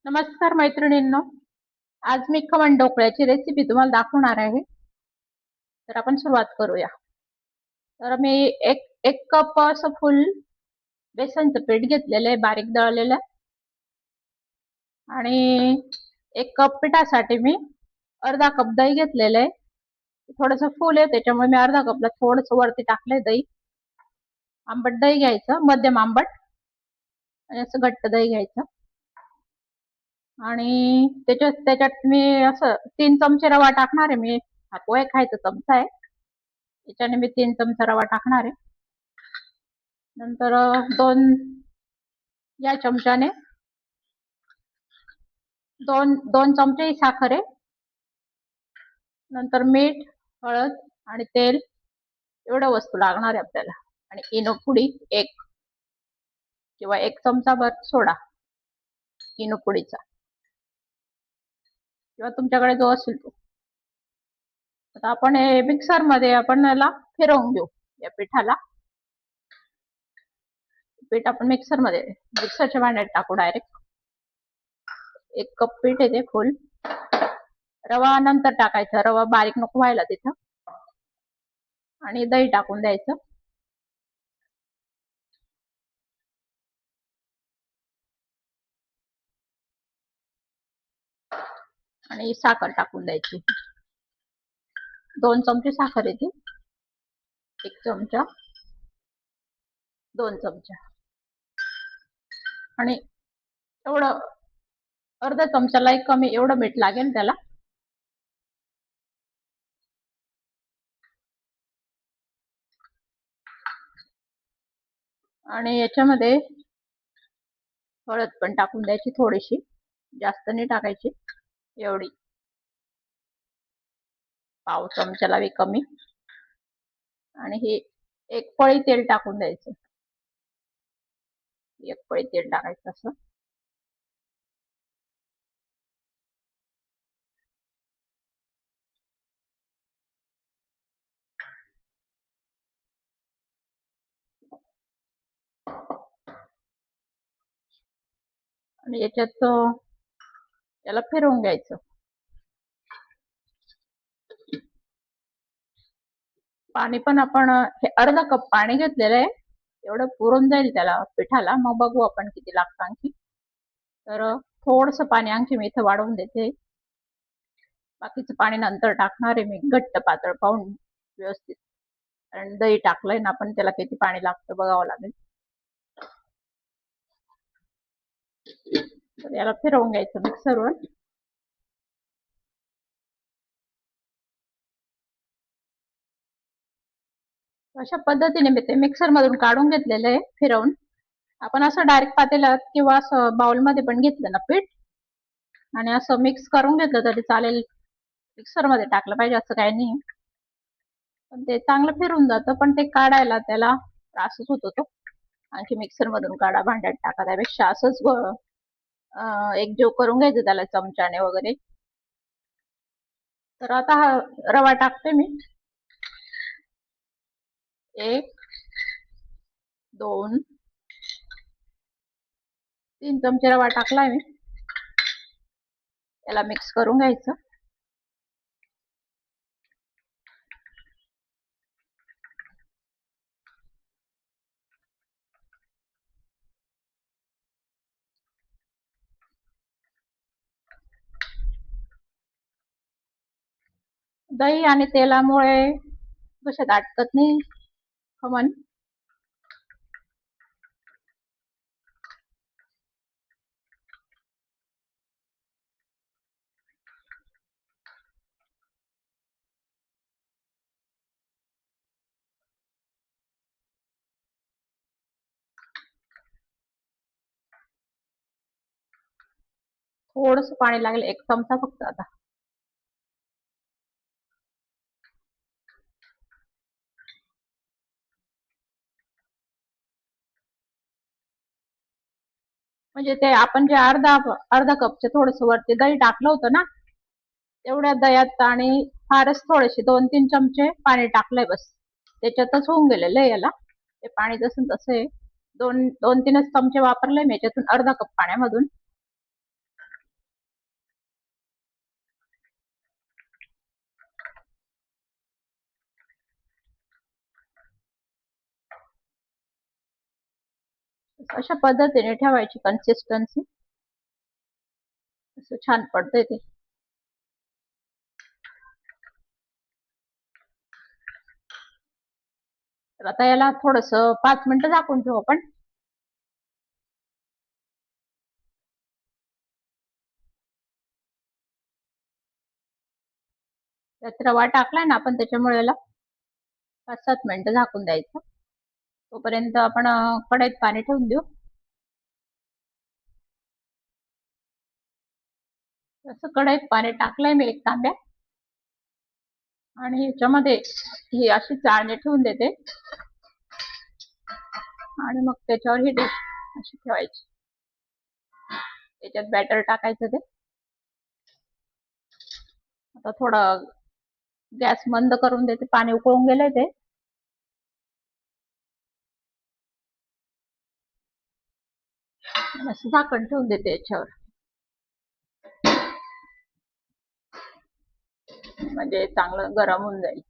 नमस्कार मैत्रिणींनो. आज मी खमण ढोकळ्याची रेसिपी तुम्हाला दाखवणार आहे. तर आपण सुरुवात करूया. तर मी एक एक कप असं फुल बेसनचं पीठ घेतलेलं आहे, बारीक दळलेलं. आणि 1 कप पिठासाठी मी अर्धा कप दही घेतलेलं आहे. थोडंसं फुल आहे त्याच्यामुळे मी अर्धा कपला थोडंसं वरती टाकलंय दही. आंबट दही घ्यायचं, मध्यम आंबट, आणि असं घट्ट दही घ्यायचं. आणि त्याच्यात मी असं 3 चमचे रवा टाकणार आहे. मी हा पोहे खायचा चमचा आहे, त्याच्याने मी 3 चमचा रवा टाकणार आहे. नंतर 2 या चमच्याने 2 चमचे साखर आहे. नंतर मीठ, हळद आणि तेल एवढ्या वस्तू लागणार आहे आपल्याला. आणि इनो पुडी 1 किंवा 1 चमचा भर सोडा इनो पुडीचा, किंवा तुमच्याकडे जो असेल तो. आता आपण हे मिक्सर मध्ये आपण याला फिरवून घेऊ. या पिठाला पीठ आपण मिक्सरच्या भांड्यात टाकू डायरेक्ट. 1 कप पीठ आहे ते फुल. रवा नंतर टाकायचा, रवा बारीक नको व्हायला तिथं. आणि दही टाकून द्यायचं. आणि साखर टाकून द्यायची. 2 चमचे साखर येते. 1 चमचा, 2 चमचा, आणि एवढं अर्धा चमचाला एक कमी एवढं मीठ लागेल त्याला. आणि याच्यामध्ये हळद पण टाकून द्यायची थोडीशी, जास्त नाही टाकायची, एवढी, पाव चमचाला कमी. आणि हे 1 पळी तेल टाकून द्यायचं. 1 पळी तेल टाकायचं असं. आणि याच्यात याला फिरवून घ्यायचं. पाणी पण आपण हे अर्धा कप पाणी घेतलेलं आहे, एवढं पुरून जाईल त्याला पिठाला. मग बघू आपण किती लागतं आणखी. तर थोडंसं पाणी आणखी मी इथं वाढवून देते. बाकीचं पाणी नंतर टाकणार आहे मी, घट्ट पातळ पाहून व्यवस्थित. कारण दही टाकलंय ना आपण, त्याला किती पाणी लागतं बघावं लागेल. तर याला फिरवून घ्यायचं मिक्सरवर. अशा पद्धतीने मी ते मिक्सर मधून काढून घेतलेलं आहे फिरवून. आपण असं डायरेक्ट पातेल्यात किंवा असं बाउल मध्ये पण घेतलं ना पीठ, आणि असं मिक्स करून घेतलं तरी चालेल. मिक्सर मध्ये टाकलं पाहिजे असं काही नाही, पण ते चांगलं फिरून जातं. पण ते काढायला त्याला त्रासच होतो तो. आणखी मिक्सर मधून काढा, भांड्यात टाका, त्यापेक्षा असंच एकजीव करून घ्यायचं त्याला चमच्याने वगैरे. तर आता हा रवा टाकते मी. 1, 2, 3 चमचे रवा टाकलाय मी. याला मिक्स करून घ्यायचं. दही आणि तेलामुळे कशात अटकत नाही खमण. थोडंसं पाणी लागेल, 1 चमचा फक्त आता. म्हणजे ते आपण जे अर्धा कपचे थोडंसं वरती दही टाकलं होतं ना, तेवढ्या दह्यात आणि फारच थोडेसे 2-3 चमचे पाणी टाकलंय बस. त्याच्यातच होऊन गेलेलं आहे याला. ते पाणी जसं तसं आहे. 2-3च चमचे वापरले मी याच्यातून अर्धा कप पाण्यामधून. अशा पद्धतीने ठेवायची कन्सिस्टन्सी, असं छान पडतंय ते. तर आता याला थोडस 5 मिनिटं झाकून ठेवू आपण. त्यात रवा टाकलाय ना आपण, त्याच्यामुळे याला 5-7 मिनिटं झाकून द्यायचं. तोपर्यंत आपण कढईत पाणी ठेवून देऊ. असं कढईत पाणी टाकलंय मी 1 तांब्या, आणि ह्याच्यामध्ये ही अशी चाळणी ठेवून देते, आणि मग त्याच्यावर ही डिश अशी ठेवायची. त्याच्यात बॅटर टाकायचं ते. आता थोडं गॅस मंद करून देते, पाणी उकळून गेलंय ते. असं झाकण ठेवून देते याच्यावर, म्हणजे चांगलं गरम होऊन जाईल.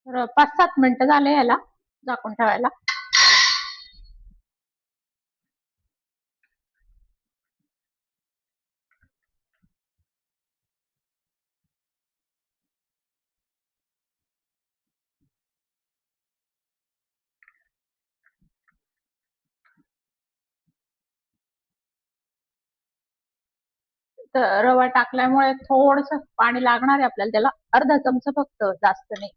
तर 5-7 मिनिटं झाले याला झाकून ठेवायला. तर रवा टाकल्यामुळे थोडस पाणी लागणार आहे आपल्याला, त्याला अर्धा चमचा फक्त, जास्त नाही.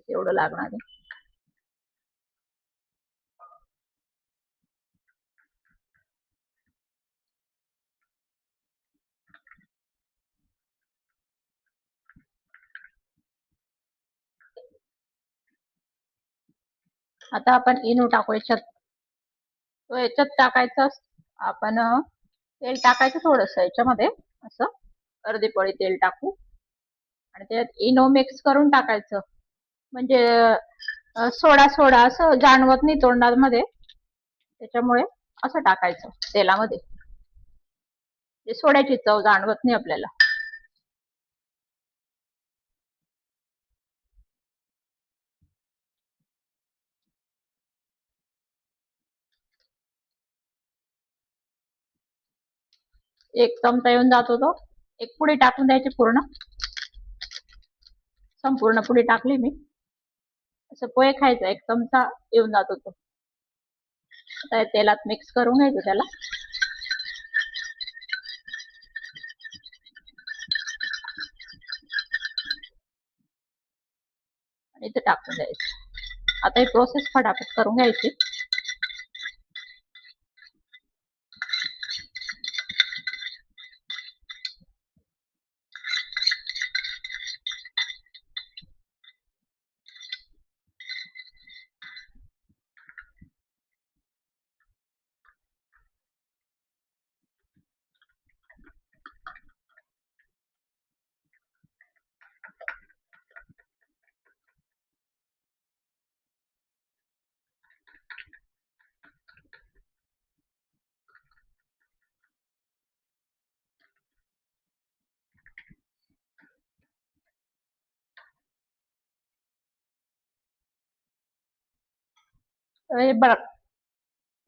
एवढं लागणार आहे. आता आपण इनो टाकू याच्यात. तो याच्यात टाकायचं आपण, तेल टाकायचं थोडस याच्यामध्ये, असं अर्धी पळी तेल टाकू, आणि त्यात इनो मिक्स करून टाकायचं, म्हणजे सोडा सोडा असं जाणवत नाही तोंडामध्ये, त्याच्यामुळे असं टाकायचं तेलामध्ये, सोड्याची चव जाणवत नाही आपल्याला. एक चमचा येऊन जातो तो. एक पुडी टाकून द्यायची पूर्ण, संपूर्ण पुडी टाकली मी. असं पोहे खायचं 1 चमचा येऊन जातो तो. आता तेलात मिक्स करून घ्यायचं त्याला, आणि इथे टाकून द्यायचं. आता ही प्रोसेस फटाफट करून घ्यायची. हे बघ,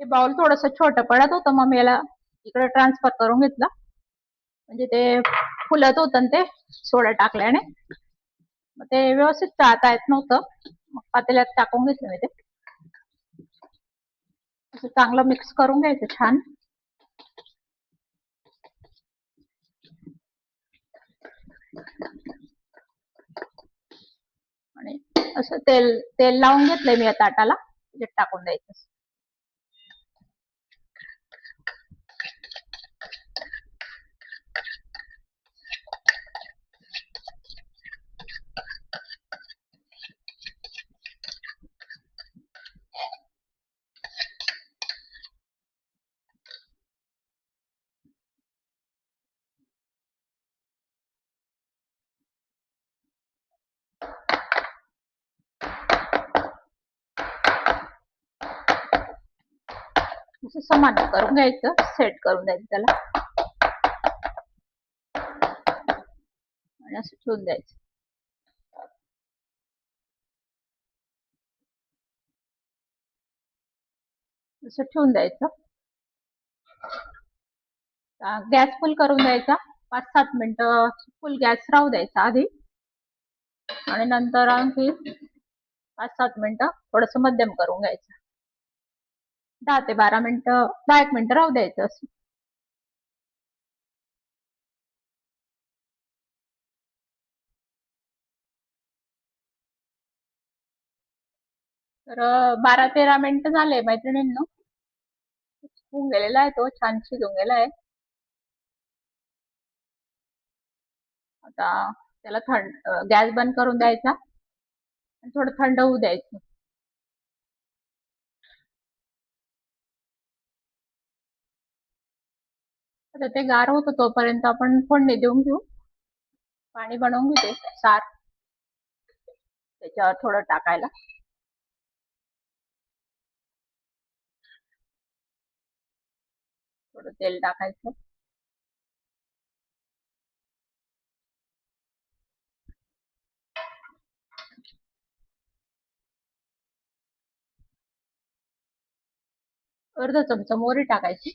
हे बाउल थोडस छोटं पडत होतं, मग मी याला इकडे ट्रान्सफर करून घेतलं, म्हणजे ते फुलत होतं ते सोडा टाकल्याने, मग ते व्यवस्थित चाळता येत नव्हतं. मग पातेल्यात टाकून घेतलं मी ते. असं चांगलं मिक्स करून घ्यायचं छान. आणि असं तेल तेल लावून घेतलंय मी या ताटाला, त्याच्यात टाकून द्यायचं. असं समान करून घ्यायचं, सेट करून द्यायचं त्याला आणि असं ठेवून द्यायचं. असं ठेवून द्यायचं. गॅस फुल करून द्यायचा. 5-7 मिनिटं फुल गॅस राहू द्यायचा आधी आणि नंतर आणखी 5-7 मिनिटं थोडस मध्यम करून घ्यायचं. 10 ते 12 मिनिटं, 10-1 मिनिटं राहू द्यायचं असं. तर 12-13 मिनिटं झाले मैत्रिणींनो. होऊन गेलेला आहे, तो छान शिजून गेला आहे. आता त्याला गॅस बंद करून द्यायचा आणि थोडं थंड होऊ द्यायचं. आता ते गार होतं तोपर्यंत आपण फोडणी देऊन घेऊ. पाणी बनवून घेऊ ते सार त्याच्यावर थोडं टाकायला. थोडं तेल टाकायचं. अर्धा चमचा मोहरी टाकायची.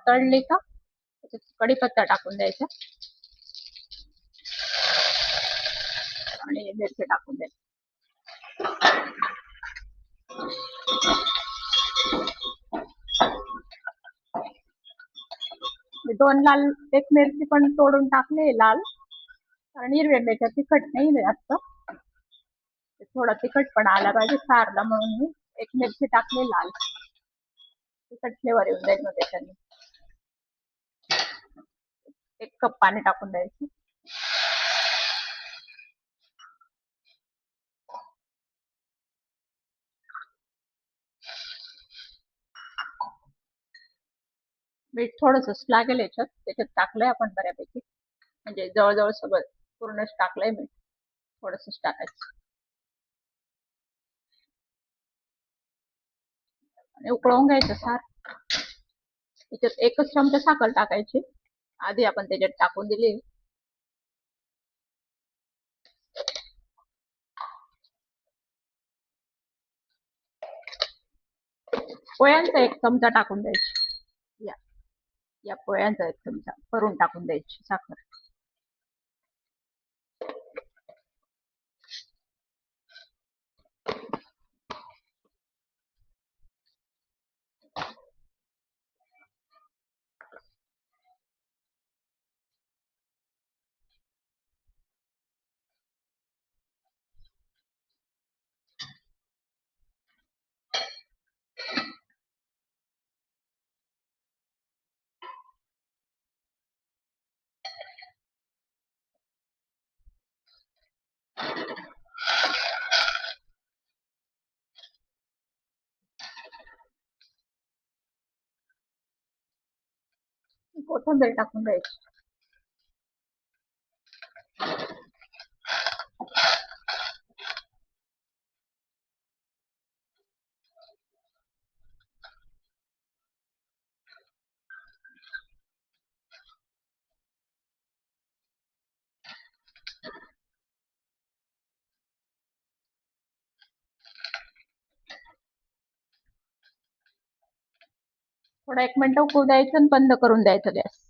तळली का त्याच्यात कढीपत्ता टाकून द्यायचा आणि मिरची टाकून द्यायची. दोन लाल एक मिरची पण तोडून टाकली लाल, कारण हिरव्या मिरच्या तिखट नाही जास्त, थोडा तिखटपणा आला पाहिजे सारला म्हणून मी एक मिरची टाकली लाल. तिखट फ्लेवर येऊन जाईल मग त्याच्याने. 1 कप पाणी टाकून द्यायचं. मीठ थोडंसंच लागेल याच्यात, त्याच्यात टाकलंय आपण बऱ्यापैकी, म्हणजे जवळजवळ सगळं पूर्णच टाकलंय मीठ, थोडंसंच टाकायचं आणि उकळवून घ्यायचं सार. त्याच्यात 1च चमचा साखर टाकायची, आधी आपण त्याच्यात टाकून दिली. पोह्यांचा 1 चमचा टाकून द्यायची. या पोह्यांचा 1 चमचा भरून टाकून द्यायची साखर. कोथिंबीर टाकून द्यायची. थोडं 1 मिनिट उकळू द्यायचं आणि बंद करून द्यायचं गॅस.